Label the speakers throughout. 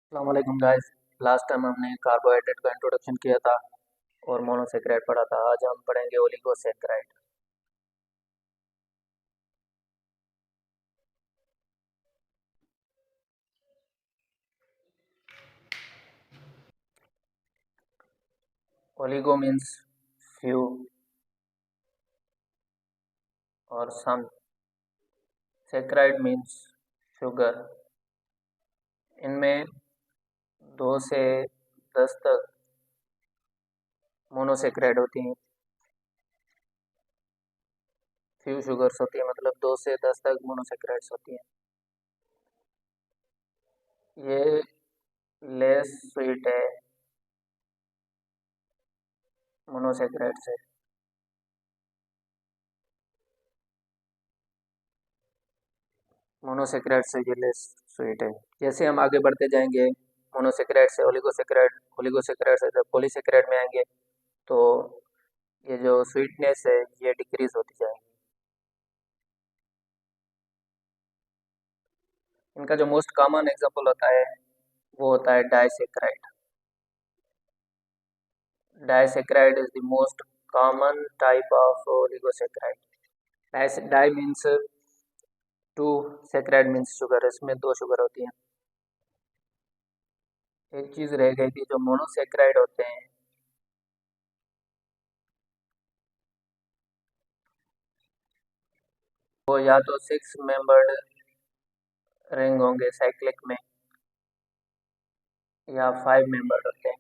Speaker 1: अस्सलाम वालेकुम guys. Last time हमने कार्बोहाइड्रेट का इंट्रोडक्शन किया था और मोनोसेक्राइड पढ़ा था। आज हम पढ़ेंगे ओलिगोसेक्राइड। ओलिगो मीन्स फ्यू और सम। Saccharide means sugar. इनमें 2 से 10 तक मोनोसेक्राइड होती हैं। फ्यू शुगर्स होती है, मतलब 2 से 10 तक मोनोसेक्राइड्स होती हैं। ये लेस स्वीट है मोनोसेक्राइड से। मोनोसेक्राइड से ये लेस स्वीट है। जैसे हम आगे बढ़ते जाएंगे मोनोसेक्राइड से ओलिगोसेक्राइड, ओलिगोसेक्राइड से जब पॉलीसेक्राइड में आएंगे तो ये जो स्वीटनेस है ये डिक्रीज होती जाएगी। इनका जो मोस्ट कॉमन एग्जांपल होता है वो होता है disaccharide. Disaccharide is the most common type of oligosaccharide. Di means two, saccharide means sugar. इसमें 2 शुगर होती हैं। एक चीज रह गई थी, जो मोनोसेक्राइड होते हैं वो या तो 6 मेंबर्ड रिंग होंगे साइक्लिक में या 5 मेंबर्ड होते हैं।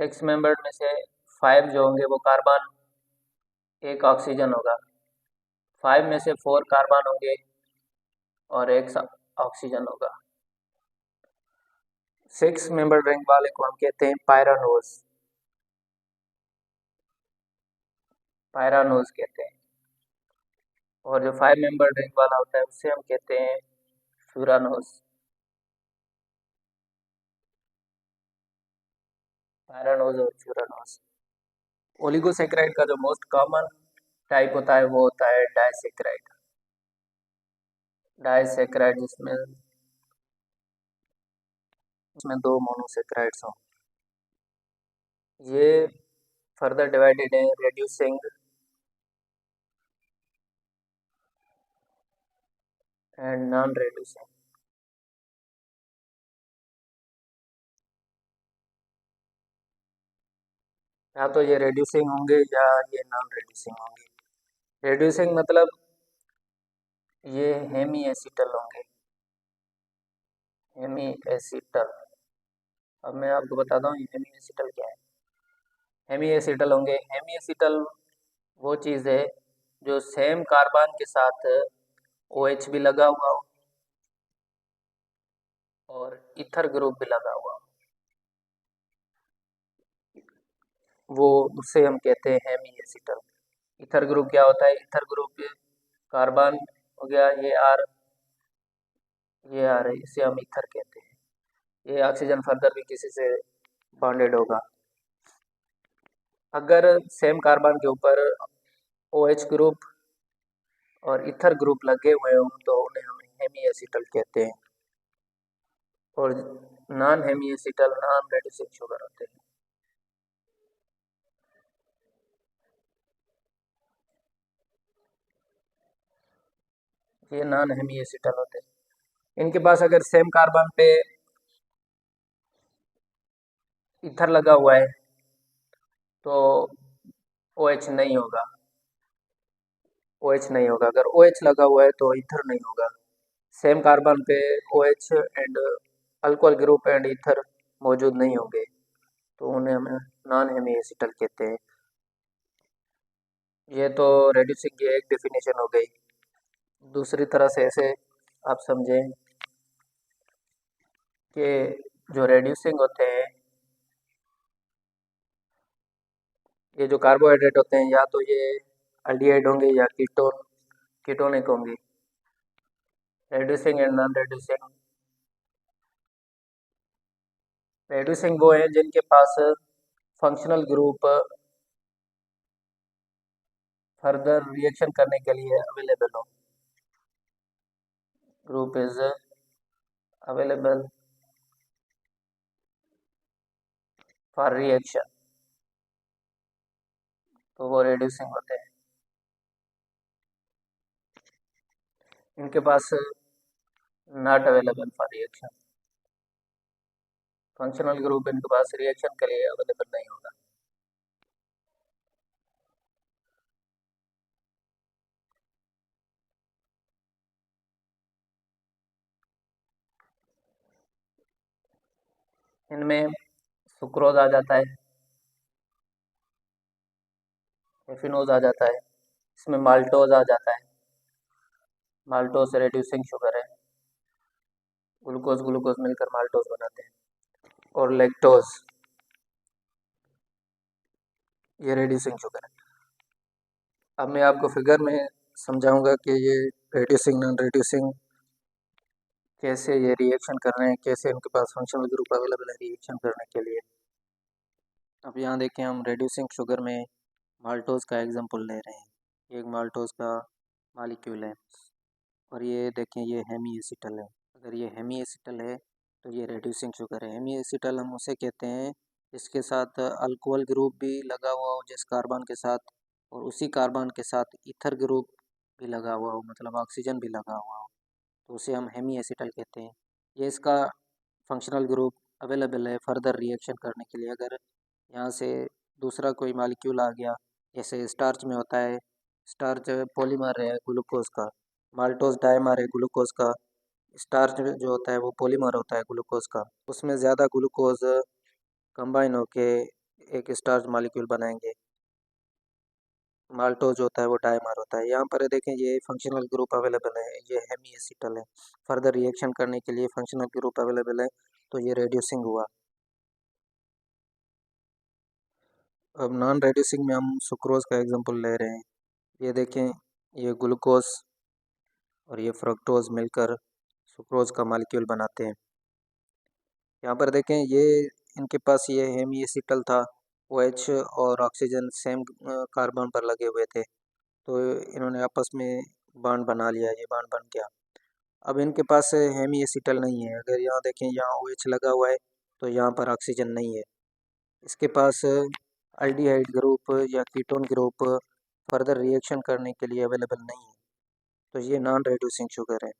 Speaker 1: 6 मेंबर्ड में से 5 जो होंगे वो कार्बन, एक ऑक्सीजन होगा। 5 में से 4 कार्बन होंगे और एक ऑक्सीजन होगा। 6 मेंबर्ड रिंग वाले को हम कहते हैं पायरानोज। पायरानोज कहते हैं। और जो 5 मेंबर्ड रिंग वाला होता है उसे हम कहते हैं फ्यूरानोज। पायरानोज और फ्यूरानोज। ओलिगोसेक्राइड का जो मोस्ट कॉमन टाइप होता है वो होता है डाइसेक्राइड। डाइसेक्राइड जिसमें उसमें 2 मोनोसेक्राइड्स हों। ये फर्दर डिवाइडेड है रेड्यूसिंग एंड नॉन रेड्यूसिंग। या तो ये रेड्यूसिंग होंगे या ये नॉन रेड्यूसिंग होंगे। रेड्यूसिंग मतलब ये हेमी एसिटल होंगे। Hemiacetal. अब मैं आपको बताता हूँ हेमी एसिटल क्या है। हेमी एसिटल होंगे। हेमी एसिटल वो चीज़ है जो सेम कार्बन के साथ OH भी लगा हुआ हो और ईथर ग्रुप भी लगा हुआ हो, वो उससे हम कहते हैं हेमी एसिटल। ईथर ग्रुप क्या होता है? ईथर ग्रुप कार्बन हो गया, ये आर है, इसे हम ईथर कहते हैं। ये ऑक्सीजन फर्दर भी किसी से बॉन्डेड होगा। अगर सेम कार्बन के ऊपर OH ग्रुप और ईथर ग्रुप लगे हुए हों तो उन्हें हम हेमी एसिटल कहते हैं। और non hemiacetal non reducing sugar होते हैं। ये नॉन हेमी एसिटल होते हैं। इनके पास अगर सेम कार्बन पे ईथर लगा हुआ है तो OH नहीं होगा। OH नहीं होगा। अगर OH लगा हुआ है तो ईथर नहीं होगा। सेम कार्बन पे OH and alcohol group and ether मौजूद नहीं होंगे तो उन्हें हम नॉन हेमी एसिटल कहते हैं। ये तो रेड्यूसिंग की एक डेफिनेशन हो गई। दूसरी तरह से ऐसे आप समझें कि जो रेड्यूसिंग होते हैं, ये जो कार्बोहाइड्रेट होते हैं या तो ये अल्डिहाइड होंगे या कीटोनिक होंगे। Reducing and non reducing. Reducing वो है जिनके पास फंक्शनल ग्रुप फर्दर रिएक्शन करने के लिए अवेलेबल हो। group is available for reaction, तो वो reducing होते हैं। इनके पास not available for reaction, functional group इनके पास रिएक्शन के लिए अवेलेबल नहीं होगा। इनमें सुक्रोज आ जाता है, एफिनोज आ जाता है, इसमें माल्टोज आ जाता है, माल्टोज रेड्यूसिंग शुगर है, ग्लूकोज ग्लूकोज मिलकर माल्टोज बनाते हैं, और लैक्टोज ये रेड्यूसिंग शुगर है। अब मैं आपको फिगर में समझाऊंगा कि ये रेड्यूसिंग नॉन रेड्यूसिंग कैसे ये रिएक्शन कर रहे हैं, कैसे इनके पास फंक्शनल ग्रुप अवेलेबल है रिएक्शन करने के लिए। अब यहाँ देखें, हम रेड्यूसिंग शुगर में माल्टोज का एग्जांपल ले रहे हैं। एक माल्टोज का मॉलिक्यूल है और ये देखें ये हेमी एसिटल है। अगर ये हेमी एसिटल है तो ये रेड्यूसिंग शुगर है। हेमी एसिटल हम उसे कहते हैं इसके साथ अल्कोहल ग्रुप भी लगा हुआ हो जिस कार्बन के साथ, और उसी कार्बन के साथ ईथर ग्रुप भी लगा हुआ हो, मतलब ऑक्सीजन भी लगा हुआ हो, तो उसे हम हेमी एसिटल कहते हैं। ये इसका फंक्शनल ग्रुप अवेलेबल है फर्दर रिएक्शन करने के लिए। अगर यहाँ से दूसरा कोई मॉलिक्यूल आ गया, जैसे स्टार्च में होता है, स्टार्च पॉलीमर है ग्लूकोज का, माल्टोज डायमर है ग्लूकोज का, स्टार्च जो होता है वो पॉलीमर होता है ग्लूकोज का, उसमें ज़्यादा ग्लूकोज कंबाइन होके एक स्टार्च मॉलिक्यूल बनाएंगे। माल्टोज होता है वो डायमर होता है। यहाँ पर देखें ये फंक्शनल ग्रुप अवेलेबल है, ये हेमी एसिटल है। फर्दर रिएक्शन करने के लिए फंक्शनल ग्रुप अवेलेबल है, तो ये रेड्यूसिंग हुआ। अब नॉन रेड्यूसिंग में हम सुक्रोज का एग्जांपल ले रहे हैं। ये देखें, ये ग्लूकोज और ये फ्रक्टोज मिलकर सुक्रोज का मॉलिक्यूल बनाते हैं। यहाँ पर देखें ये इनके पास ये हेमी एसिटल था, OH और ऑक्सीजन सेम कार्बन पर लगे हुए थे, तो इन्होंने आपस में बॉन्ड बना लिया, ये बॉन्ड बन गया। अब इनके पास हेमी एसिटल नहीं है। अगर यहाँ देखें यहाँ OH लगा हुआ है तो यहाँ पर ऑक्सीजन नहीं है। इसके पास अल्डिहाइड ग्रुप या कीटोन ग्रुप फर्दर रिएक्शन करने के लिए अवेलेबल नहीं है, तो ये नॉन रेड्यूसिंग शुगर है।